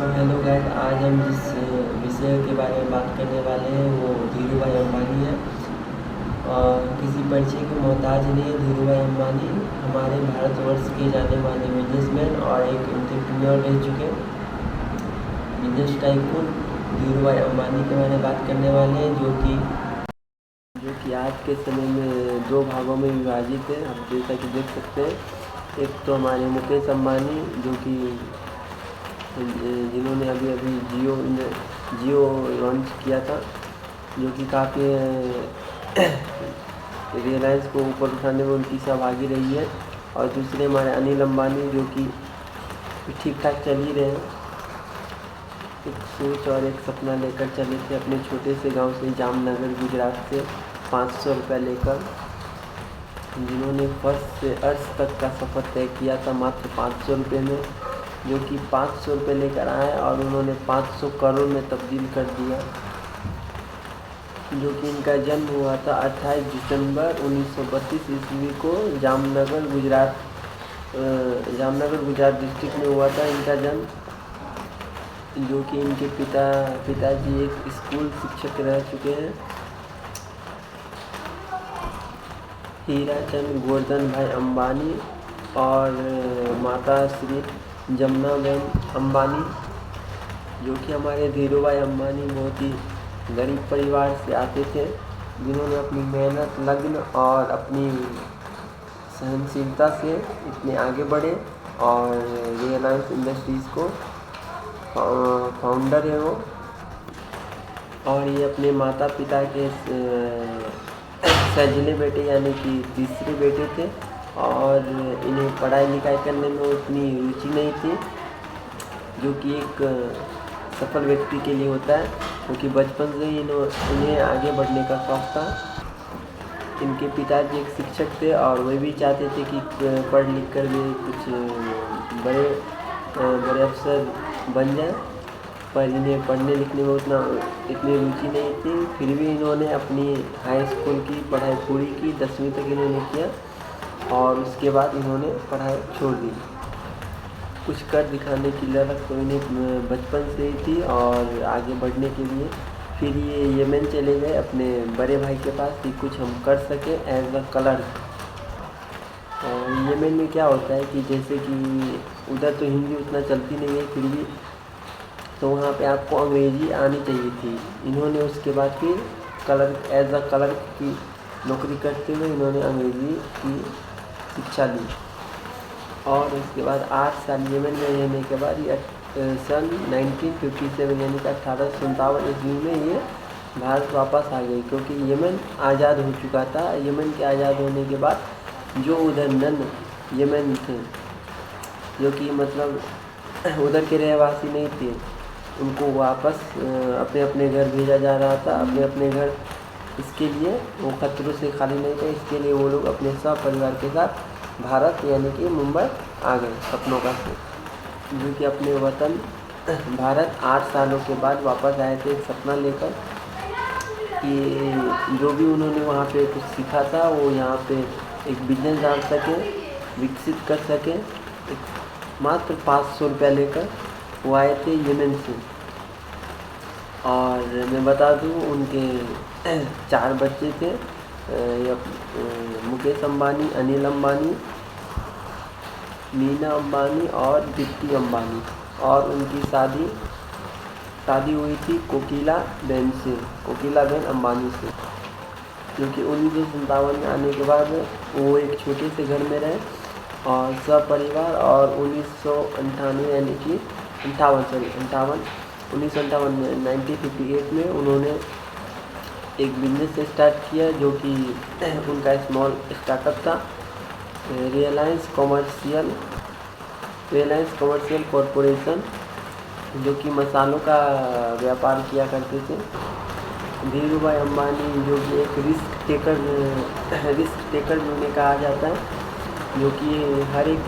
Hello guys, आज हम जिस विषय के बारे में बात करने वाले हैं वो धीरू भाई अम्बानी है। और किसी परिचय के मोहताज नहीं है। धीरू भाई अम्बानी हमारे भारतवर्ष के जाने माने बिजनेसमैन और एक एंटरप्रेन्योर रह चुके बिजनेस टाइकून धीरू भाई अम्बानी के बारे में बात करने वाले हैं, जो कि आज के समय में दो भागों में विभाजित है। आप जैसा कि देख सकते हैं, एक तो हमारे मुकेश अम्बानी जो कि जिन्होंने अभी जियो लॉन्च किया था, जो कि काफ़ी रिलायंस को ऊपर उठाने में उनकी सहभागी रही है। और दूसरे हमारे अनिल अंबानी जो कि ठीक ठाक चल ही रहे हैं। एक सोच और एक सपना लेकर चले थे अपने छोटे से गांव से, जामनगर गुजरात से 500 रुपये लेकर, जिन्होंने फर्स्ट से अर्श तक का सफ़र तय किया था मात्र 500 रुपये में, जो कि 500 रुपये लेकर आए और उन्होंने 500 करोड़ में तब्दील कर दिया। जो कि इनका जन्म हुआ था 28 दिसंबर 1932 ईस्वी को जामनगर गुजरात डिस्ट्रिक्ट में हुआ था इनका जन्म। जो कि इनके पिताजी एक स्कूल शिक्षक रह चुके हैं, हीराचंद गोवर्धन भाई अम्बानी, और माता श्री जमुनाबेन अम्बानी, जो कि हमारे धीरू भाई अम्बानी बहुत ही गरीब परिवार से आते थे, जिन्होंने अपनी मेहनत, लगन और अपनी सहनशीलता से इतने आगे बढ़े और रिलायंस इंडस्ट्रीज़ को फाउंडर है वो। और ये अपने माता पिता के सजने बेटे यानी कि तीसरे बेटे थे, और इन्हें पढ़ाई लिखाई करने में उतनी रुचि नहीं थी, जो कि एक सफल व्यक्ति के लिए होता है, क्योंकि बचपन से ही इन्हें आगे बढ़ने का शौक़ था। इनके पिताजी एक शिक्षक थे और वे भी चाहते थे कि पढ़ लिख कर वे कुछ बड़े अफसर बन जाए, पर इन्हें पढ़ने लिखने में इतनी रुचि नहीं थी। फिर भी इन्होंने अपनी हाई स्कूल की पढ़ाई पूरी की, 10वीं तक इन्होंने किया और उसके बाद इन्होंने पढ़ाई छोड़ दी। कुछ कर दिखाने की ललक तो इन्हें बचपन से ही थी, और आगे बढ़ने के लिए फिर ये यमन चले गए अपने बड़े भाई के पास कि कुछ हम कर सके एज अ क्लर्क। और यमन में क्या होता है कि जैसे कि उधर तो हिंदी उतना चलती नहीं है, फिर भी तो वहाँ पे आपको अंग्रेज़ी आनी चाहिए थी। इन्होंने उसके बाद फिर एज अ क्लर्क की नौकरी करते हुए इन्होंने अंग्रेज़ी की शिक्षा ली। और उसके बाद 8 साल यमन में रहने के बाद ये सन 1957 यानी कि 1857 ईस्वी में ये भारत वापस आ गई, क्योंकि यमन आज़ाद हो चुका था। यमन के आज़ाद होने के बाद जो उधर नन यमन थे, जो कि मतलब उधर के रहवासी नहीं थे, उनको वापस अपने अपने घर भेजा जा रहा था, अपने अपने घर। इसके लिए वो खतरों से खाली नहीं थे, इसके लिए वो लोग अपने सब परिवार के साथ भारत यानी कि मुंबई आ गए सपनों का से, जो कि अपने वतन भारत 8 सालों के बाद वापस आए थे एक सपना लेकर कि जो भी उन्होंने वहाँ पे कुछ सीखा था वो यहाँ पे एक बिजनेस डाल सके, विकसित कर सके। एक मात्र 500 रुपया लेकर वो आए थे यमन से। और मैं बता दूँ उनके 4 बच्चे थे, मुकेश अंबानी, अनिल अंबानी, मीना अंबानी और दीप्ति अंबानी। और उनकी शादी हुई थी कोकिला बेन अंबानी से, क्योंकि 1957 में आने के बाद वो एक छोटे से घर में रहे और सपरिवार। और 1958 यानी कि 1958 में 1958 में उन्होंने एक बिजनेस स्टार्ट किया, जो कि उनका स्मॉल स्टार्टअप था, रिलायंस कमर्शियल कॉरपोरेशन, जो कि मसालों का व्यापार किया करते थे। धीरू भाई अम्बानी जो कि एक रिस्क टेकर जिन्हें कहा जाता है, जो कि हर एक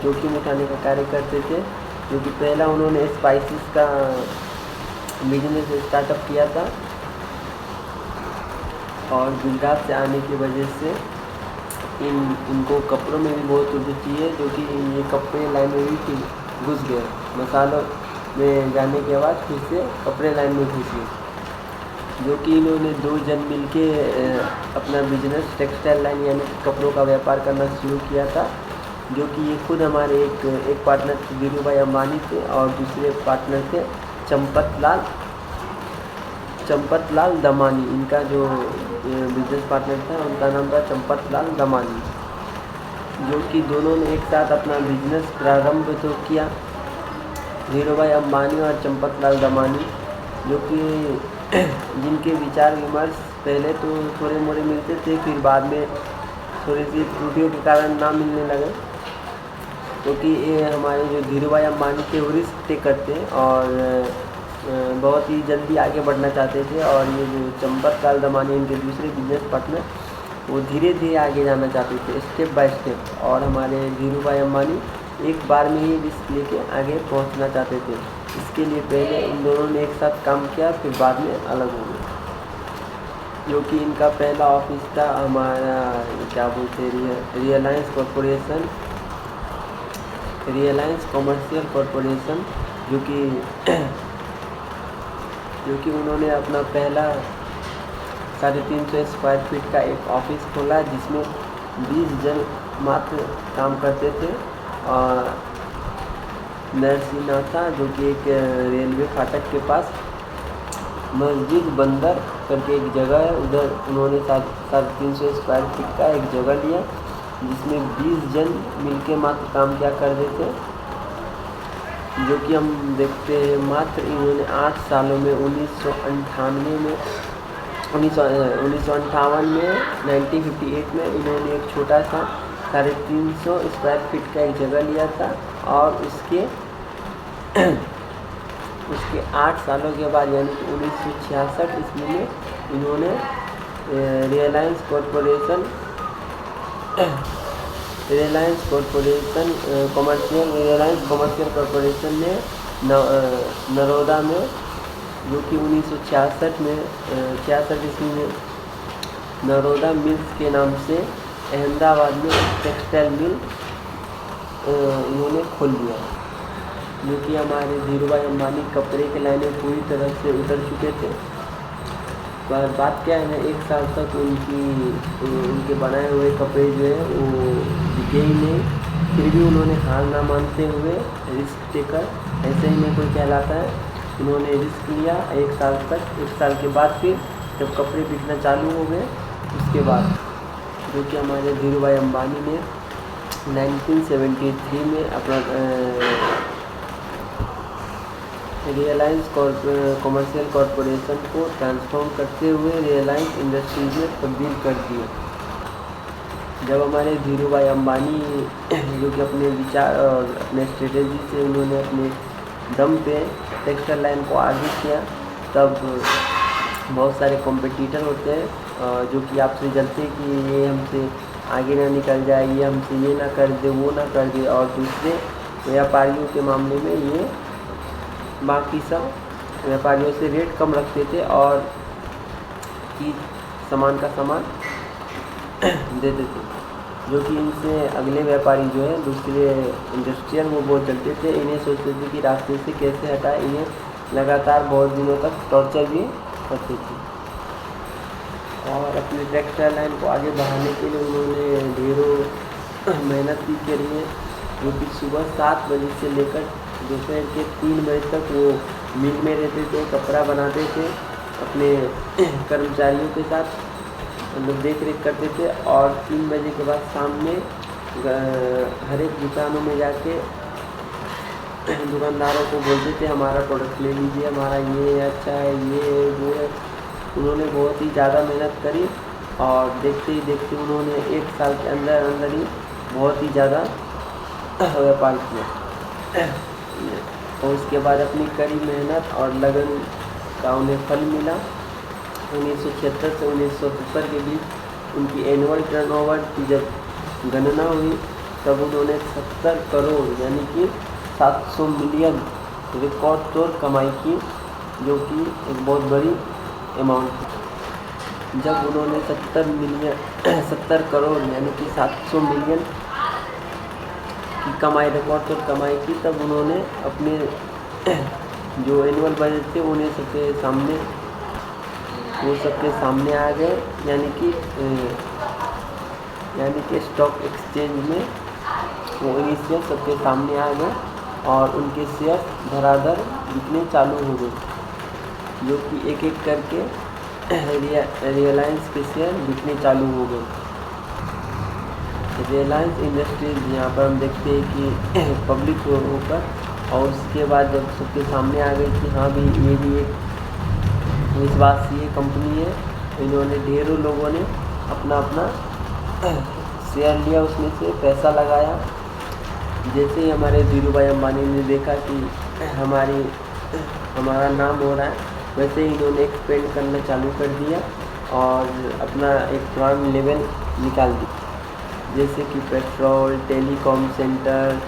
जोखिम उठाने का कार्य करते थे। जो कि पहला उन्होंने स्पाइसेस का बिजनेस स्टार्टअप किया था, और गुजरात से आने की वजह से इनको कपड़ों में भी बहुत रुचि है, जो कि ये कपड़े लाइन में भी घुस गए। में जाने के बाद फिर से कपड़े लाइन में घुसे, जो कि इन्होंने 2 जन मिलके अपना बिजनेस टेक्सटाइल लाइन यानी कि कपड़ों का व्यापार करना शुरू किया था। जो कि ये खुद हमारे एक पार्टनर धीरू भाई अंबानी थे और दूसरे पार्टनर थे चंपत लाल दमानी। इनका जो बिजनेस पार्टनर था उनका नाम था चंपत लाल दमानी, जो कि दोनों ने एक साथ अपना बिजनेस प्रारंभ तो किया। धीरू भाई अंबानी और चंपत लाल दमानी, जो कि जिनके विचार विमर्श पहले तो थोड़े मोड़े मिलते थे, फिर बाद में थोड़ी सी त्रुटियों के कारण ना मिलने लगे, क्योंकि ये हमारे जो धीरू भाई अंबानी थे वो रिस्क टेक करते और बहुत ही जल्दी आगे बढ़ना चाहते थे, और ये जो चंपत लाल दमानी इनके दूसरे बिजनेस पार्टनर वो धीरे धीरे आगे जाना चाहते थे, स्टेप बाय स्टेप, और हमारे धीरू भाई अंबानी एक बार में ही रिस्क लेके आगे पहुंचना चाहते थे। इसके लिए पहले इन दोनों ने एक साथ काम किया, फिर बाद में अलग हो गए। जो कि इनका पहला ऑफिस था हमारा क्या बोलते हैं रिलायंस कमर्शियल कॉरपोरेशन, जो कि उन्होंने अपना पहला 350 स्क्वायर फीट का एक ऑफिस खोला, जिसमें 20 जन मात्र काम करते थे। और नरसिनाथा, जो कि एक रेलवे फाटक के पास मस्जिद बंदर करके एक जगह है, उधर उन्होंने 350 स्क्वायर फीट का एक जगह लिया, जिसमें 20 जन मिलके मात्र काम किया करते थे। जो कि हम देखते हैं मात्र इन्होंने 8 सालों में 1958 में 1958 में इन्होंने एक छोटा सा 350 स्क्वायर फीट का एक जगह लिया था, और उसके 8 सालों के बाद यानी कि 1966 ईस्वी में इन्होंने रिलायंस कॉरपोरेशन कमर्शियल कॉरपोरेशन ने नरोदा में, जो कि 1966 ईस्वी में नरोदा मिल्स के नाम से अहमदाबाद में टेक्सटाइल मिल इन्होंने खोल दिया। जो कि हमारे धीरू भाई अंबानी कपड़े के लाइनें पूरी तरह से उतर चुके थे, पर बात क्या है ना, 1 साल तक उनके बनाए हुए कपड़े जो है वो बिके ही नहीं। फिर भी उन्होंने हार ना मानते हुए रिस्क टेकर, ऐसे ही में कोई कहलाता है, उन्होंने रिस्क लिया 1 साल तक। 1 साल के बाद फिर जब कपड़े बिकना चालू हो गए, उसके बाद जो कि हमारे धीरू भाई अंबानी ने 1973 में अपना रिलायंस कमर्शियल कॉरपोरेशन को ट्रांसफॉर्म करते हुए रिलायंस इंडस्ट्रीज में तब्दील कर दिया। जब हमारे धीरू भाई अंबानी जो कि अपने विचार और अपने स्ट्रेटेजी से उन्होंने अपने दम पे टेक्सटाइल लाइन को आगे किया, तब बहुत सारे कॉम्पिटिटर होते हैं जो कि आपसे जलते हैं कि ये हमसे आगे ना निकल जाए, ये हमसे ये ना कर दे, वो ना कर दे, और दूसरे व्यापारियों के मामले में ये बाकी सब व्यापारियों से रेट कम रखते थे और चीज़ सामान का सामान देते थे। जो कि इनसे अगले व्यापारी जो है दूसरे इंडस्ट्रियल वो बहुत चलते थे, इन्हें सोचते थे कि रास्ते से कैसे हटाए, इन्हें लगातार बहुत दिनों तक टॉर्चर भी करते थे। और अपने टेक्सटाइल लाइन को आगे बढ़ाने के लिए उन्होंने ढेरों मेहनत भी करी है। जो कि सुबह 7 बजे से लेकर दोपहर के 3 बजे तक वो मिल में रहते थे, कपड़ा बनाते थे, अपने कर्मचारियों के साथ मतलब देख रेख करते थे। और 3 बजे के बाद शाम में हर एक दुकानों में जाके दुकानदारों को बोलते थे हमारा प्रोडक्ट ले लीजिए, हमारा ये अच्छा है, ये वो है। उन्होंने बहुत ही ज़्यादा मेहनत करी और देखते ही देखते उन्होंने 1 साल के अंदर ही बहुत ही ज़्यादा व्यापार किया। और उसके बाद अपनी कड़ी मेहनत और लगन का उन्हें फल मिला। 1976 से 1970 के बीच उनकी एनुअल टर्नओवर की जब गणना हुई, तब उन्होंने 70 करोड़ यानी कि 700 मिलियन रिकॉर्ड तोड़ कमाई की, जो कि एक बहुत बड़ी अमाउंट थी। जब उन्होंने 70 करोड़ यानी कि 700 मिलियन की कमाई रिकॉर्ड तोड़ कमाई की, तब उन्होंने अपने जो एनुअल बजट थे उन्हें वो सबके सामने आ गए, यानी कि स्टॉक एक्सचेंज में वो इनिशियल सबके सामने आ गए और उनके शेयर धड़ाधड़ बिकने चालू हो गए, जो कि एक एक करके रिलायंस के शेयर बिकने चालू हो गए। रिलायंस इंडस्ट्रीज यहाँ पर हम देखते हैं कि पब्लिक होकर और उसके बाद जब सबके सामने आ गई कि हाँ भी ये भी एक विश्वसनीय कंपनी है, इन्होंने ढेरों लोगों ने अपना अपना शेयर लिया, उसमें से पैसा लगाया। जैसे ही हमारे धीरूभाई अंबानी ने देखा कि हमारा नाम हो रहा है, वैसे ही इन्होंने एक्सपेंड करना चालू कर दिया और अपना एक ब्रांड लेवल निकाल दी, जैसे कि पेट्रोल, टेलीकॉम सेंटर।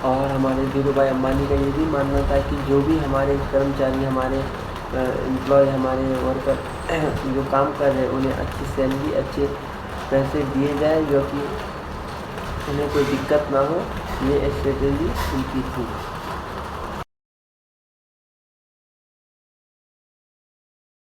और हमारे धीरूभाई अंबानी का ये भी मानना था कि जो भी हमारे कर्मचारी, हमारे एम्प्लॉय, हमारे वर्कर जो काम कर रहे हैं उन्हें अच्छी सैलरी, अच्छे पैसे दिए जाए, जो कि उन्हें कोई दिक्कत ना हो। ये स्ट्रेटेजी उनकी थी।